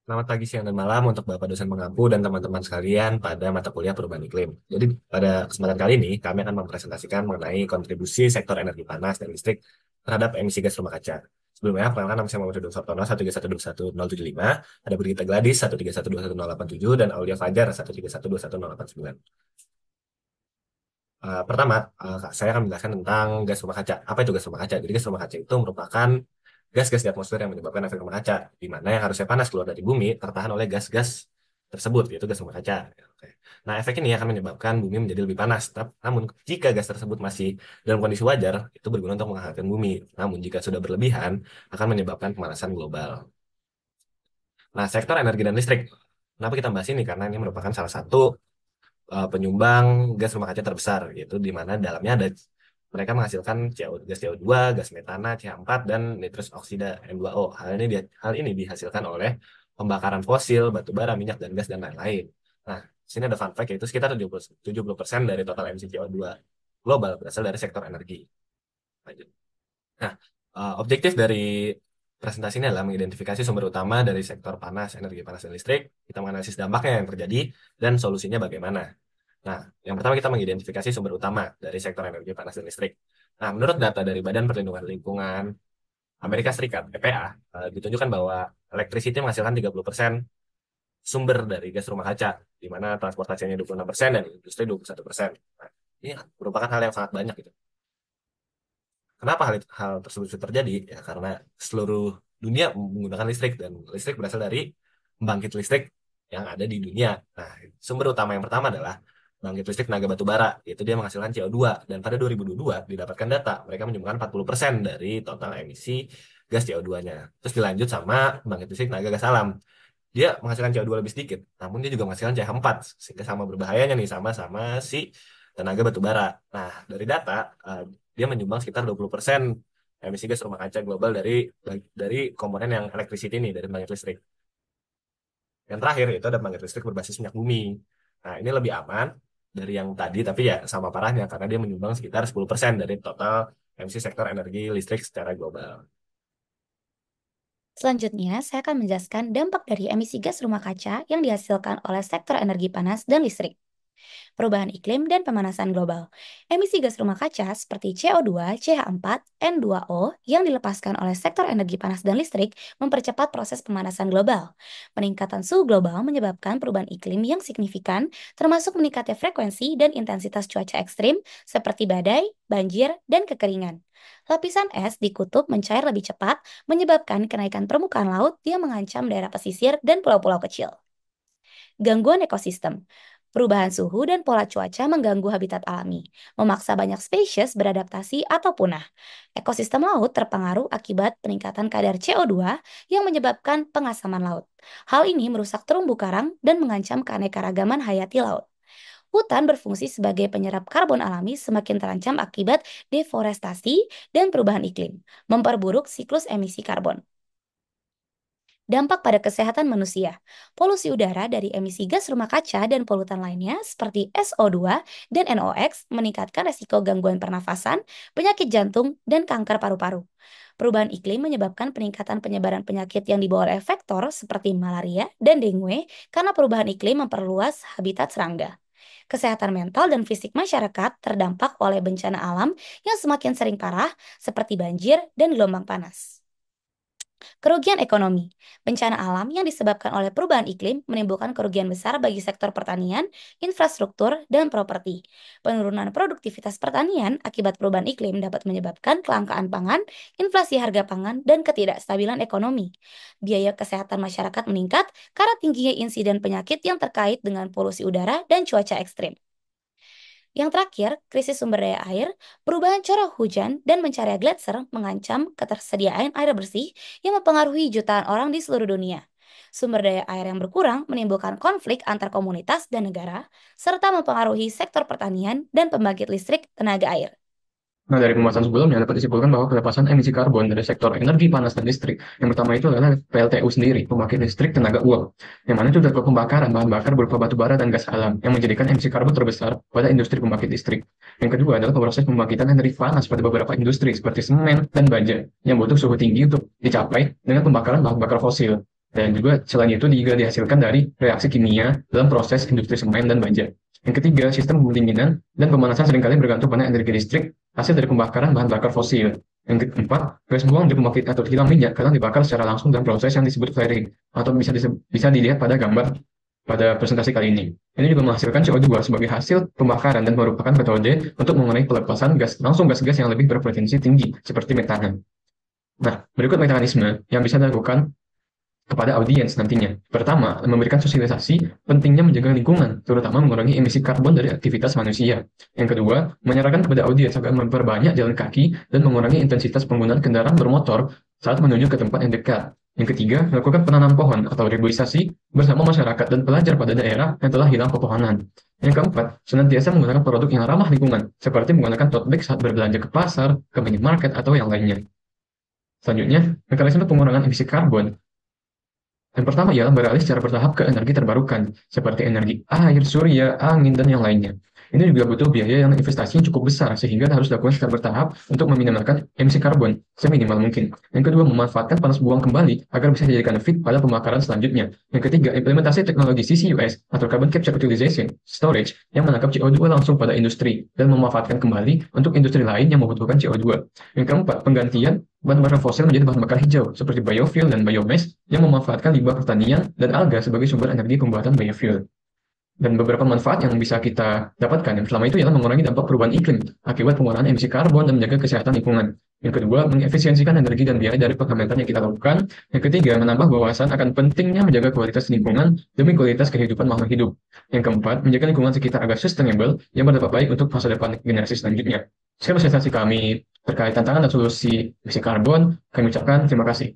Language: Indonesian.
Selamat pagi, siang, dan malam untuk Bapak dosen pengampu dan teman-teman sekalian pada mata kuliah perubahan iklim. Jadi, pada kesempatan kali ini, kami akan mempresentasikan mengenai kontribusi sektor energi panas dan listrik terhadap emisi gas rumah kaca. Sebelumnya, perkenalkan nama saya Muhammad Ridwan Sabtono, 131210075, ada Brigita Gladys, 131211087, dan Aulia Fajar, 131211089. Pertama, saya akan menjelaskan tentang gas rumah kaca. Apa itu gas rumah kaca? Jadi, gas rumah kaca itu merupakan gas-gas di atmosfer yang menyebabkan efek rumah kaca, di mana yang harusnya panas keluar dari bumi tertahan oleh gas-gas tersebut, yaitu gas rumah kaca. Oke. Nah, efek ini akan menyebabkan bumi menjadi lebih panas. Namun, jika gas tersebut masih dalam kondisi wajar, itu berguna untuk menghangatkan bumi. Namun, jika sudah berlebihan, akan menyebabkan pemanasan global. Nah, sektor energi dan listrik. Kenapa kita bahas ini? Karena ini merupakan salah satu penyumbang gas rumah kaca terbesar, yaitu di mana dalamnya ada mereka menghasilkan gas CO2, gas metana, CH4, dan nitrous oksida N2O. Hal ini dihasilkan oleh pembakaran fosil, batu bara, minyak, dan gas, dan lain-lain. Nah, di sini ada fun fact, yaitu sekitar 70% dari total emisi CO2 global berasal dari sektor energi. Lanjut. Nah, objektif dari presentasi ini adalah mengidentifikasi sumber utama dari sektor panas, energi panas, dan listrik. Kita menganalisis dampaknya yang terjadi dan solusinya bagaimana. Nah, yang pertama kita mengidentifikasi sumber utama dari sektor energi panas dan listrik. Nah, menurut data dari Badan Perlindungan Lingkungan Amerika Serikat, EPA, ditunjukkan bahwa electricity menghasilkan 30% sumber dari gas rumah kaca, di mana transportasinya 26% dan industri 21%. Nah, ini merupakan hal yang sangat banyak gitu. Kenapa hal tersebut bisa terjadi? Ya, karena seluruh dunia menggunakan listrik dan listrik berasal dari pembangkit listrik yang ada di dunia. Nah, sumber utama yang pertama adalah pembangkit listrik tenaga batu bara, yaitu dia menghasilkan CO2 dan pada 2022 didapatkan data mereka menyumbangkan 40% dari total emisi gas CO2-nya. Terus dilanjut sama pembangkit listrik tenaga gas alam. Dia menghasilkan CO2 lebih sedikit, namun dia juga menghasilkan CH4 sehingga sama berbahayanya nih sama si tenaga batu bara. Nah, dari data dia menyumbang sekitar 20% emisi gas rumah kaca global dari komponen yang electricity ini, dari pembangkit listrik. Yang terakhir itu ada pembangkit listrik berbasis minyak bumi. Nah, ini lebih aman dari yang tadi, tapi ya sama parahnya karena dia menyumbang sekitar 10% dari total emisi sektor energi listrik secara global. Selanjutnya, saya akan menjelaskan dampak dari emisi gas rumah kaca yang dihasilkan oleh sektor energi panas dan listrik. Perubahan iklim dan pemanasan global. Emisi gas rumah kaca seperti CO2, CH4, N2O yang dilepaskan oleh sektor energi panas dan listrik mempercepat proses pemanasan global. Peningkatan suhu global menyebabkan perubahan iklim yang signifikan, termasuk meningkatnya frekuensi dan intensitas cuaca ekstrim seperti badai, banjir, dan kekeringan. Lapisan es di kutub mencair lebih cepat, menyebabkan kenaikan permukaan laut yang mengancam daerah pesisir dan pulau-pulau kecil. Gangguan ekosistem. Perubahan suhu dan pola cuaca mengganggu habitat alami, memaksa banyak spesies beradaptasi atau punah. Ekosistem laut terpengaruh akibat peningkatan kadar CO2 yang menyebabkan pengasaman laut. Hal ini merusak terumbu karang dan mengancam keanekaragaman hayati laut. Hutan berfungsi sebagai penyerap karbon alami semakin terancam akibat deforestasi dan perubahan iklim, memperburuk siklus emisi karbon. Dampak pada kesehatan manusia. Polusi udara dari emisi gas rumah kaca dan polutan lainnya seperti SO2 dan NOx meningkatkan resiko gangguan pernafasan, penyakit jantung, dan kanker paru-paru. Perubahan iklim menyebabkan peningkatan penyebaran penyakit yang dibawa oleh vektor seperti malaria dan dengue karena perubahan iklim memperluas habitat serangga. Kesehatan mental dan fisik masyarakat terdampak oleh bencana alam yang semakin sering parah seperti banjir dan gelombang panas. Kerugian ekonomi. Bencana alam yang disebabkan oleh perubahan iklim menimbulkan kerugian besar bagi sektor pertanian, infrastruktur, dan properti. Penurunan produktivitas pertanian akibat perubahan iklim dapat menyebabkan kelangkaan pangan, inflasi harga pangan, dan ketidakstabilan ekonomi. Biaya kesehatan masyarakat meningkat karena tingginya insiden penyakit yang terkait dengan polusi udara dan cuaca ekstrim. Yang terakhir, krisis sumber daya air, perubahan curah hujan, dan mencari gletser mengancam ketersediaan air bersih yang mempengaruhi jutaan orang di seluruh dunia. Sumber daya air yang berkurang menimbulkan konflik antar komunitas dan negara, serta mempengaruhi sektor pertanian dan pembangkit listrik tenaga air. Nah, dari pembahasan sebelumnya dapat disimpulkan bahwa pelepasan emisi karbon dari sektor energi panas dan listrik. Yang pertama itu adalah PLTU sendiri, pembangkit listrik tenaga uap. Yang mana itu adalah pembakaran bahan bakar berupa batu bara dan gas alam yang menjadikan emisi karbon terbesar pada industri pembangkit listrik. Yang kedua adalah proses pembangkitan energi panas pada beberapa industri seperti semen dan baja yang butuh suhu tinggi untuk dicapai dengan pembakaran bahan bakar fosil. Dan juga selain itu juga dihasilkan dari reaksi kimia dalam proses industri semen dan baja. Yang ketiga, sistem pendinginan dan pemanasan seringkali bergantung pada energi listrik hasil dari pembakaran bahan bakar fosil. Yang keempat, gas buang dari pembangkit atau kilang minyak kadang dibakar secara langsung dalam proses yang disebut flaring, atau bisa dilihat pada gambar pada presentasi kali ini. Ini juga menghasilkan CO2 sebagai hasil pembakaran dan merupakan metode untuk mengurangi pelepasan gas-gas yang lebih berpotensi tinggi, seperti metana. Nah, berikut mekanisme yang bisa dilakukan kepada audiens nantinya. Pertama, memberikan sosialisasi pentingnya menjaga lingkungan, terutama mengurangi emisi karbon dari aktivitas manusia. Yang kedua, menyarankan kepada audiens agar memperbanyak jalan kaki dan mengurangi intensitas penggunaan kendaraan bermotor saat menuju ke tempat yang dekat. Yang ketiga, melakukan penanam pohon atau reboisasi bersama masyarakat dan pelajar pada daerah yang telah hilang pepohonan. Yang keempat, senantiasa menggunakan produk yang ramah lingkungan, seperti menggunakan tote bag saat berbelanja ke pasar, ke minimarket, atau yang lainnya. Selanjutnya, mekanisme pengurangan emisi karbon. Yang pertama ialah beralih secara bertahap ke energi terbarukan, seperti energi air, surya, angin, dan yang lainnya. Ini juga butuh biaya yang investasinya cukup besar, sehingga harus dilakukan secara bertahap untuk meminimalkan emisi karbon seminimal mungkin. Yang kedua, memanfaatkan panas buang kembali agar bisa dijadikan feed pada pembakaran selanjutnya. Yang ketiga, implementasi teknologi CCUS atau Carbon Capture Utilization Storage yang menangkap CO2 langsung pada industri dan memanfaatkan kembali untuk industri lain yang membutuhkan CO2. Yang keempat, penggantian bahan bakar fosil menjadi bahan bakar hijau seperti biofuel dan biomass yang memanfaatkan limbah pertanian dan alga sebagai sumber energi pembuatan biofuel. Dan beberapa manfaat yang bisa kita dapatkan yang pertama itu ialah mengurangi dampak perubahan iklim akibat pengurangan emisi karbon dan menjaga kesehatan lingkungan. Yang kedua, mengefisiensikan energi dan biaya dari pengamatan yang kita lakukan. Yang ketiga, menambah wawasan akan pentingnya menjaga kualitas lingkungan demi kualitas kehidupan makhluk hidup. Yang keempat, menjaga lingkungan sekitar agar sustainable yang berdampak baik untuk masa depan generasi selanjutnya. Sekian presentasi kami terkait tantangan dan solusi emisi karbon. Kami ucapkan terima kasih.